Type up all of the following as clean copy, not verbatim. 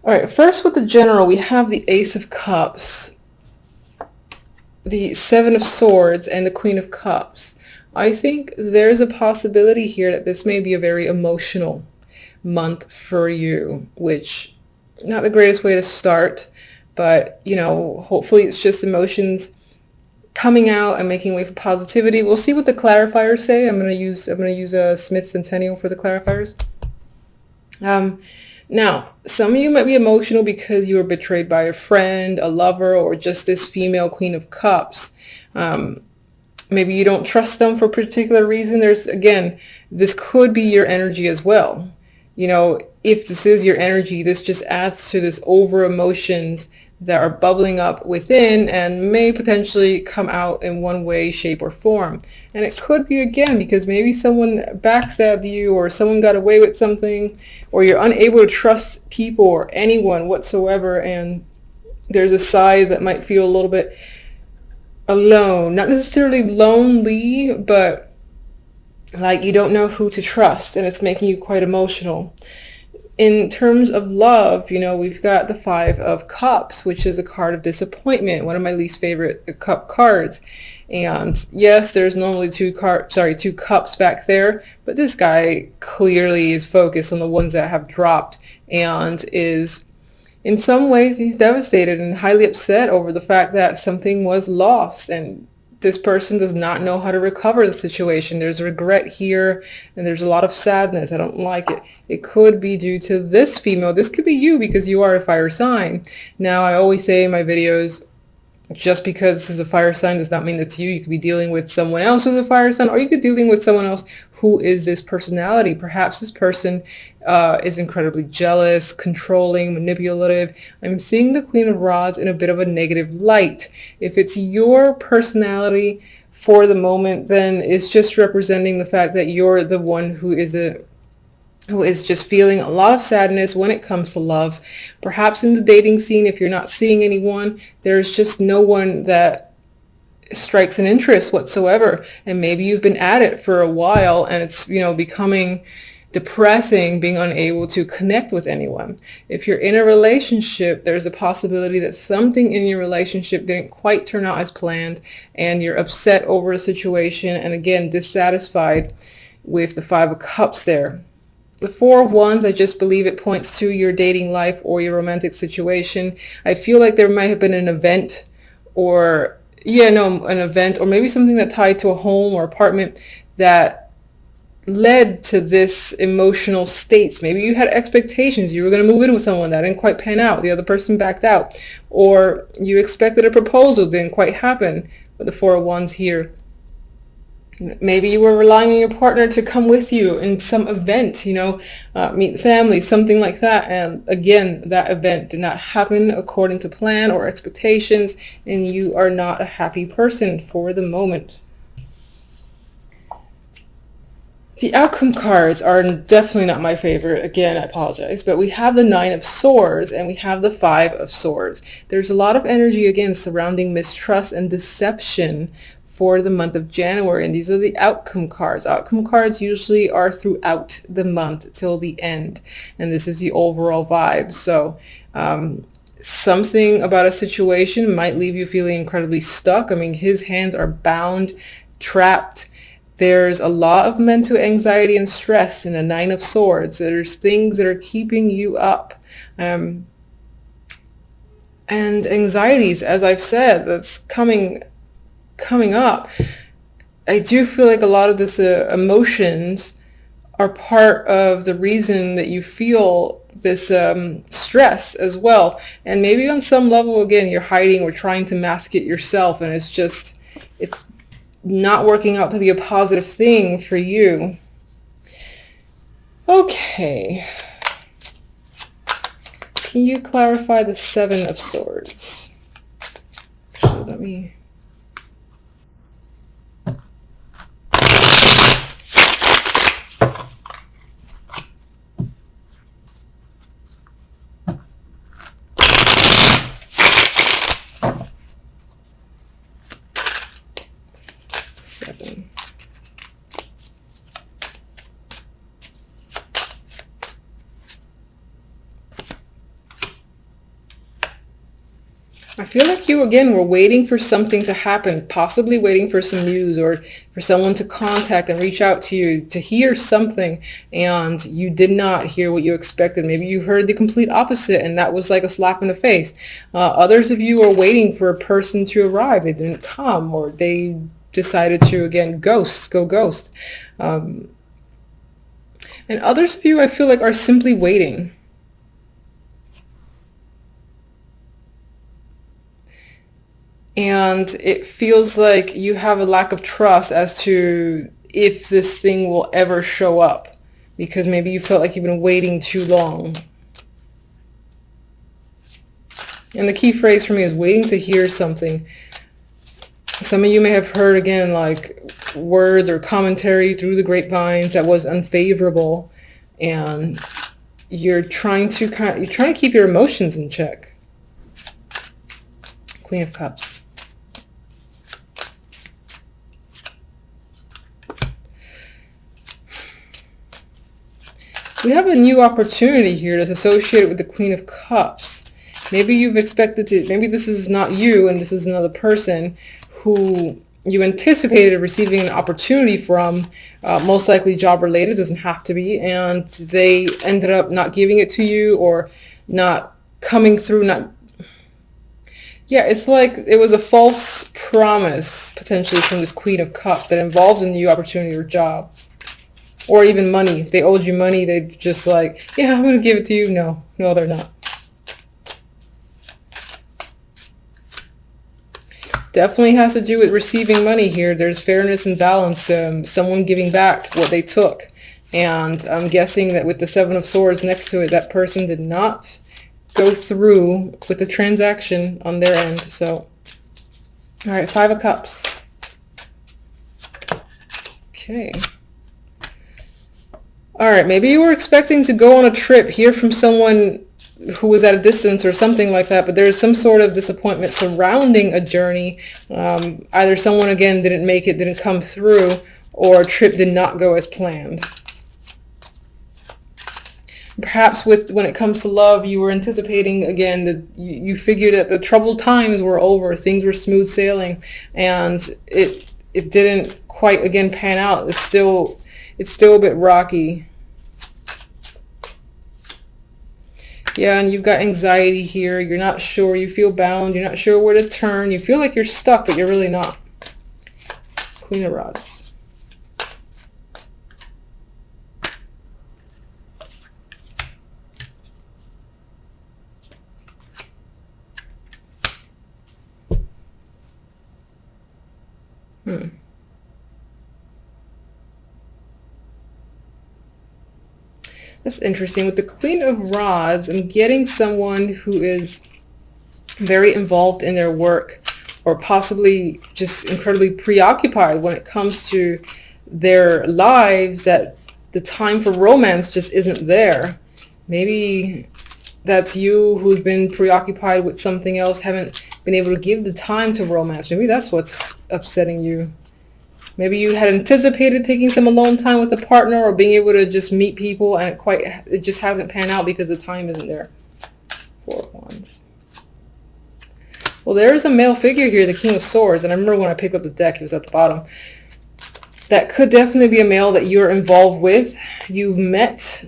All right, first with the general, we have the Ace of Cups, the Seven of Swords, and the Queen of Cups. I think there's a possibility here that this may be a very emotional month for you, which not the greatest way to start, but you know, hopefully it's just emotions coming out and making way for positivity. We'll see what the clarifiers say. I'm gonna use a Smith Centennial for the clarifiers. Now, some of you might be emotional because you were betrayed by a friend, a lover, or just this female Queen of Cups. Maybe you don't trust them for a particular reason. Again, this could be your energy as well. You know, if this is your energy, this just adds to this over emotions that are bubbling up within and may potentially come out in one way, shape, or form. And it could be, again, because maybe someone backstabbed you, or someone got away with something, or you're unable to trust people or anyone whatsoever, and there's a side that might feel a little bit alone. Not necessarily lonely, but like you don't know who to trust, and it's making you quite emotional. In terms of love, you know, we've got the Five of Cups, which is a card of disappointment, one of my least favorite cup cards. And yes, there's normally two cups back there, but this guy clearly is focused on the ones that have dropped, and is, in some ways, he's devastated and highly upset over the fact that something was lost, and this person does not know how to recover the situation. There's regret here, and there's a lot of sadness. I don't like it. It could be due to this female. This could be you because you are a fire sign. Now, I always say in my videos, just because this is a fire sign does not mean it's you. You could be dealing with someone else who's a fire sign, or you could be dealing with someone else who is this personality. Perhaps this person is incredibly jealous, controlling, manipulative. I'm seeing the Queen of Rods in a bit of a negative light. If it's your personality for the moment, then it's just representing the fact that you're the one who is just feeling a lot of sadness when it comes to love. Perhaps in the dating scene, if you're not seeing anyone, there's just no one that strikes an interest whatsoever. And maybe you've been at it for a while, and it's, you know, becoming depressing, being unable to connect with anyone. If you're in a relationship, there's a possibility that something in your relationship didn't quite turn out as planned, and you're upset over a situation, and again, dissatisfied with the Five of Cups there. The Four of Wands, I just believe it points to your dating life or your romantic situation. I feel like there might have been an event, or an event, or maybe something that tied to a home or apartment that led to this emotional states. Maybe you had expectations. You were going to move in with someone that didn't quite pan out. The other person backed out. Or you expected a proposal, didn't quite happen. With the Four of Wands here, maybe you were relying on your partner to come with you in some event, meet the family, something like that. And again, that event did not happen according to plan or expectations, and you are not a happy person for the moment. The outcome cards are definitely not my favorite. Again, I apologize. But we have the Nine of Swords and we have the Five of Swords. There's a lot of energy, again, surrounding mistrust and deception for the month of January, and these are the outcome cards. Outcome cards usually are throughout the month till the end, and this is the overall vibe. So something about a situation might leave you feeling incredibly stuck. I mean, his hands are bound, trapped. There's a lot of mental anxiety and stress in the Nine of Swords. There's things that are keeping you up. And anxieties, as I've said, that's coming up. I do feel like a lot of this emotions are part of the reason that you feel this stress as well. And maybe on some level, again, you're hiding or trying to mask it yourself, and it's not working out to be a positive thing for you. Okay. Can you clarify the Seven of Swords? Actually, let me... Seven. I feel like you, again, were waiting for something to happen, possibly waiting for some news or for someone to contact and reach out to you to hear something, and you did not hear what you expected. Maybe you heard the complete opposite, and that was like a slap in the face. Others of you are waiting for a person to arrive. They didn't come, or they decided to, again, go ghost. And others of you, I feel like, are simply waiting. And it feels like you have a lack of trust as to if this thing will ever show up, because maybe you felt like you've been waiting too long. And the key phrase for me is waiting to hear something. Some of you may have heard, again, like words or commentary through the grapevines that was unfavorable, and you're trying to keep your emotions in check. Queen of Cups. We have a new opportunity here that's associated with the Queen of Cups. Maybe you've expected to, maybe this is not you and this is another person who you anticipated receiving an opportunity from, most likely job related, doesn't have to be, and they ended up not giving it to you or not coming through, yeah, it's like it was a false promise potentially from this Queen of Cups that involved a new opportunity or job. Or even money. If they owed you money, they'd just like, yeah, I'm going to give it to you. No, they're not. Definitely has to do with receiving money here. There's fairness and balance. Someone giving back what they took. And I'm guessing that with the Seven of Swords next to it, that person did not go through with the transaction on their end. So, all right, Five of Cups. Okay. All right, maybe you were expecting to go on a trip, hear from someone who was at a distance or something like that, but there's some sort of disappointment surrounding a journey. Either someone, again, didn't make it, didn't come through, or a trip did not go as planned. Perhaps when it comes to love, you were anticipating, again, that you figured that the troubled times were over, things were smooth sailing, and it didn't quite, again, pan out. It's still a bit rocky. Yeah, and you've got anxiety here. You're not sure. You feel bound. You're not sure where to turn. You feel like you're stuck, but you're really not. Queen of Rods. That's interesting. With the Queen of Rods, I'm getting someone who is very involved in their work, or possibly just incredibly preoccupied when it comes to their lives, that the time for romance just isn't there. Maybe that's you who's been preoccupied with something else, haven't been able to give the time to romance. Maybe that's what's upsetting you. Maybe you had anticipated taking some alone time with a partner or being able to just meet people, and it just hasn't panned out because the time isn't there. Four of Wands. Well, there is a male figure here, the King of Swords, and I remember when I picked up the deck, he was at the bottom. That could definitely be a male that you're involved with, you've met,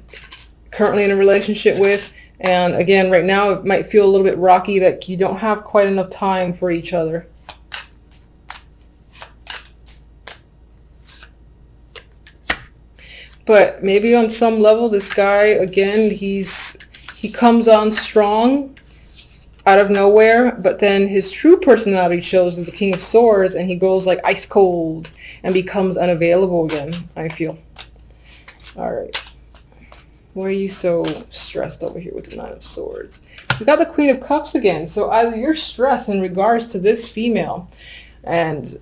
currently in a relationship with, and again, right now it might feel a little bit rocky, that you don't have quite enough time for each other. But maybe on some level, this guy, again, he comes on strong out of nowhere, but then his true personality shows as the King of Swords, and he goes like ice cold and becomes unavailable again, I feel. All right. Why are you so stressed over here with the Nine of Swords? We got the Queen of Cups again. So either you're stressed in regards to this female, and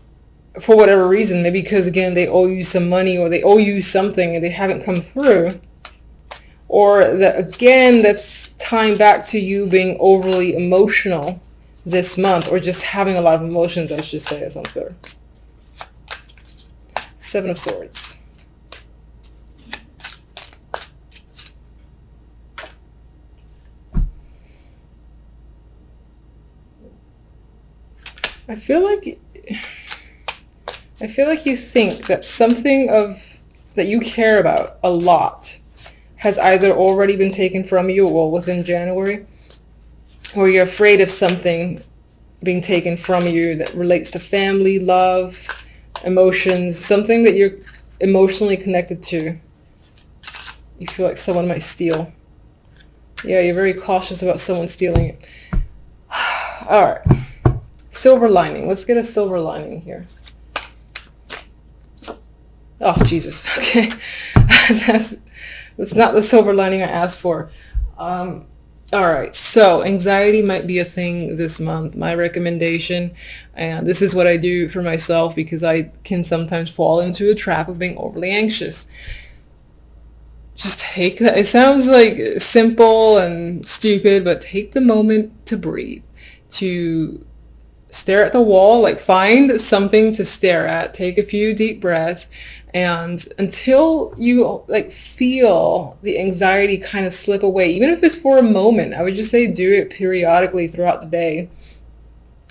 for whatever reason, maybe because, again, they owe you some money or they owe you something and they haven't come through, or that, again, that's tying back to you being overly emotional this month, or just having a lot of emotions, I should say. That sounds better. Seven of Swords. I feel like you think that something that you care about a lot has either already been taken from you, well, within January, or you're afraid of something being taken from you that relates to family, love, emotions, something that you're emotionally connected to. You feel like someone might steal. Yeah, you're very cautious about someone stealing it. All right. Silver lining. Let's get a silver lining here. Oh, Jesus. Okay. That's not the silver lining I asked for. All right. So anxiety might be a thing this month. My recommendation, and this is what I do for myself because I can sometimes fall into a trap of being overly anxious. Just take that. It sounds like simple and stupid, but take the moment to breathe, to stare at the wall, like find something to stare at, take a few deep breaths, and until you like feel the anxiety kind of slip away, even if it's for a moment, I would just say do it periodically throughout the day.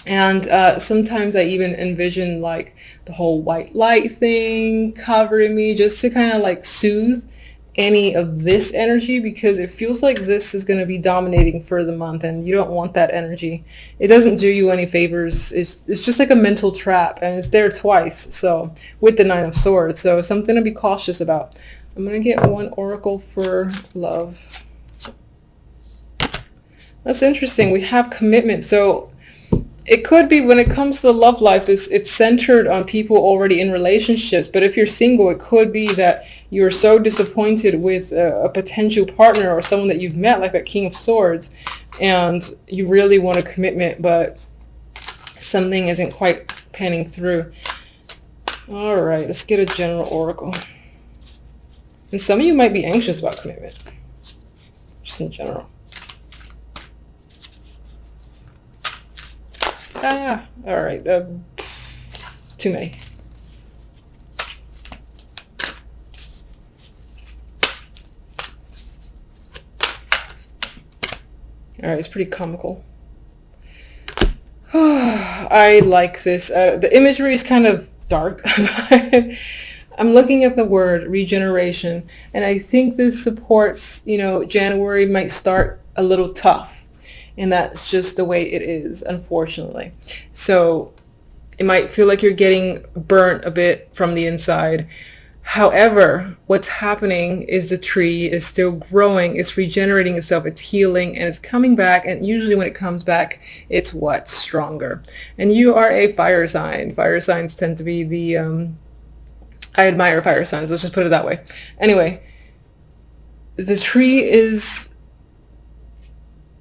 And sometimes I even envision like the whole white light thing covering me just to kind of like soothe any of this energy, because it feels like this is going to be dominating for the month and you don't want that energy. It doesn't do you any favors. It's just like a mental trap, and it's there twice, so with the Nine of Swords, so something to be cautious about. I'm going to get one oracle for love. That's interesting. We have commitment. So it could be when it comes to the love life, it's centered on people already in relationships. But if you're single, it could be that you're so disappointed with a potential partner or someone that you've met, like that King of Swords, and you really want a commitment, but something isn't quite panning through. All right, let's get a general oracle. And some of you might be anxious about commitment, just in general. All right, too many. All right, it's pretty comical. I like this. The imagery is kind of dark. I'm looking at the word regeneration, and I think this supports, January might start a little tough. And that's just the way it is, unfortunately. So it might feel like you're getting burnt a bit from the inside. However, what's happening is the tree is still growing, it's regenerating itself, it's healing, and it's coming back. And usually when it comes back, it's what? Stronger. And you are a fire sign. Fire signs tend to be the, I admire fire signs, let's just put it that way. Anyway, the tree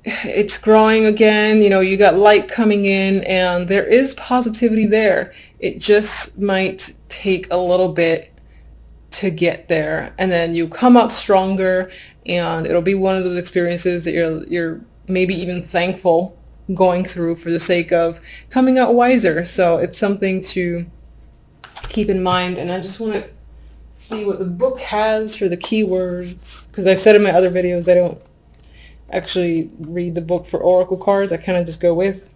it's growing again, you got light coming in, and there is positivity there. It just might take a little bit to get there, and then you come out stronger, and it'll be one of those experiences that you're maybe even thankful going through for the sake of coming out wiser. So it's something to keep in mind. And I just want to see what the book has for the keywords, because I've said in my other videos I don't actually read the book for oracle cards. I kind of just go with.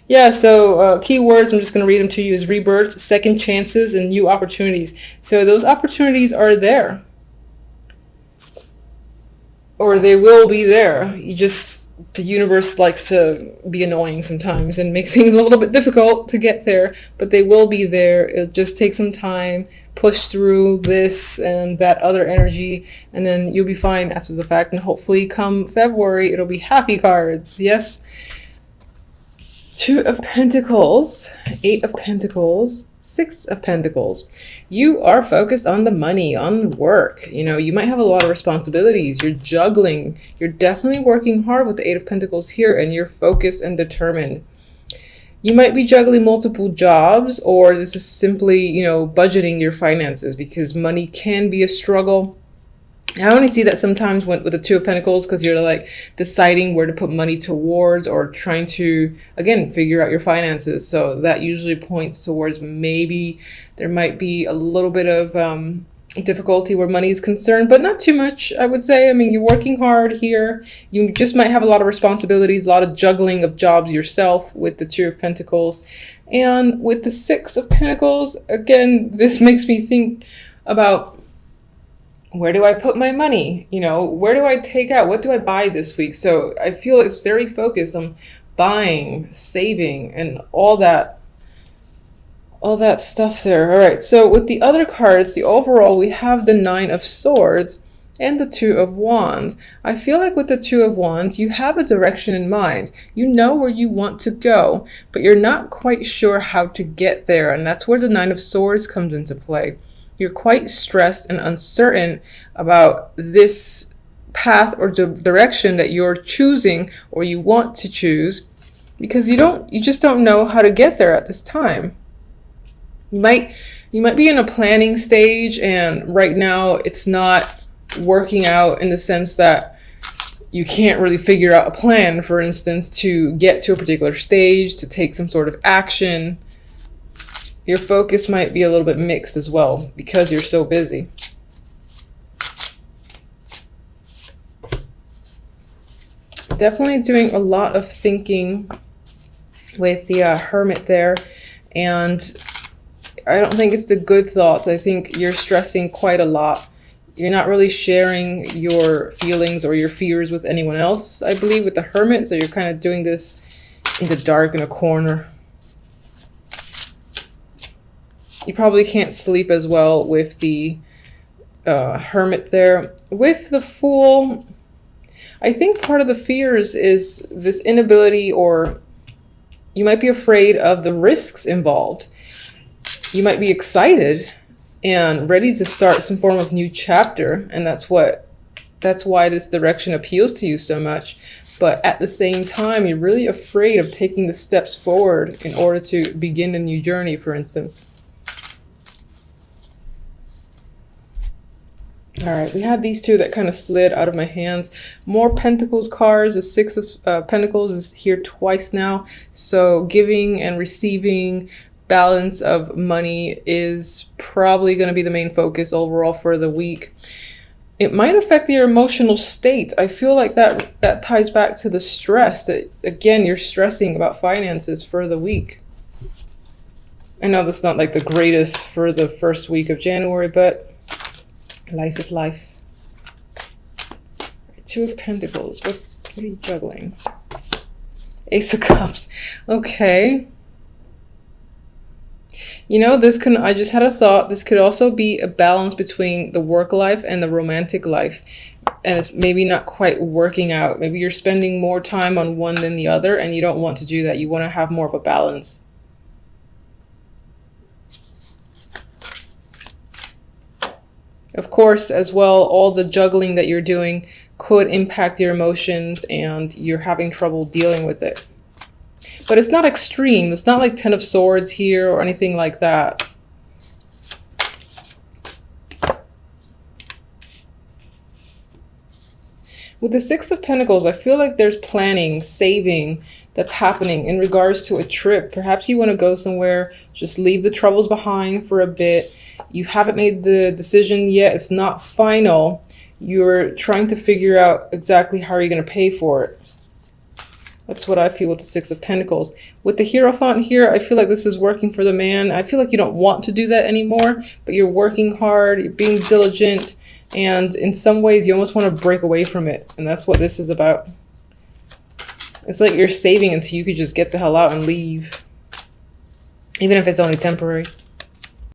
Yeah, so keywords, I'm just going to read them to you, is rebirth, second chances, and new opportunities. So those opportunities are there, or they will be there. The universe likes to be annoying sometimes and make things a little bit difficult to get there, but they will be there. It'll just take some time, push through this and that other energy, and then you'll be fine after the fact. And hopefully come February, it'll be happy cards. Yes. Two of Pentacles, Eight of Pentacles, Six of Pentacles. You are focused on the money, on work. You might have a lot of responsibilities. You're juggling. You're definitely working hard with the Eight of Pentacles here, and you're focused and determined. You might be juggling multiple jobs, or this is simply, budgeting your finances, because money can be a struggle. I only see that sometimes with the Two of Pentacles, because you're like deciding where to put money towards, or trying to, again, figure out your finances. So that usually points towards maybe there might be a little bit of difficulty where money is concerned, but not too much, I would say. I mean, you're working hard here. You just might have a lot of responsibilities, a lot of juggling of jobs yourself with the Two of Pentacles. And with the Six of Pentacles, again, this makes me think about, where do I put my money? You know, where do I take out? What do I buy this week? So I feel it's very focused on buying, saving, and all that stuff there. All right, so with the other cards, the overall, we have the Nine of Swords and the Two of Wands. I feel like with the Two of Wands, you have a direction in mind. You know where you want to go, but you're not quite sure how to get there. And that's where the Nine of Swords comes into play. You're quite stressed and uncertain about this path or direction that you're choosing or you want to choose, because you just don't know how to get there at this time. You might be in a planning stage, and right now it's not working out in the sense that you can't really figure out a plan, for instance, to get to a particular stage, to take some sort of action. Your focus might be a little bit mixed as well because you're so busy. Definitely doing a lot of thinking with the Hermit there, and I don't think it's the good thoughts. I think you're stressing quite a lot. You're not really sharing your feelings or your fears with anyone else, I believe, with the Hermit. So you're kind of doing this in the dark in a corner. You probably can't sleep as well with the Hermit there. With the Fool, I think part of the fears is this inability, or you might be afraid of the risks involved. You might be excited and ready to start some form of new chapter, and that's why this direction appeals to you so much. But at the same time, you're really afraid of taking the steps forward in order to begin a new journey, for instance. All right, we had these two that kind of slid out of my hands. More Pentacles cards. The Six of Pentacles is here twice now. So giving and receiving, balance of money is probably going to be the main focus overall for the week. It might affect your emotional state. I feel like that ties back to the stress that, again, you're stressing about finances for the week. I know that's not like the greatest for the first week of January, but life is life. Two of Pentacles. What are you juggling? Ace of Cups. Okay. You know, I just had a thought. This could also be a balance between the work life and the romantic life. And it's maybe not quite working out. Maybe you're spending more time on one than the other, and you don't want to do that. You want to have more of a balance. Of course, as well, all the juggling that you're doing could impact your emotions and you're having trouble dealing with it. But it's not extreme. It's not like Ten of Swords here or anything like that. With the Six of Pentacles, I feel like there's planning, saving that's happening in regards to a trip. Perhaps you want to go somewhere, just leave the troubles behind for a bit. You haven't made the decision yet. It's not final. You're trying to figure out exactly how you're going to pay for it. That's what I feel with the Six of Pentacles. With the Hierophant here, I feel like this is working for the man. I feel like you don't want to do that anymore, but you're working hard, you're being diligent, and in some ways you almost want to break away from it. And that's what this is about. It's like you're saving until you could just get the hell out and leave, even if it's only temporary.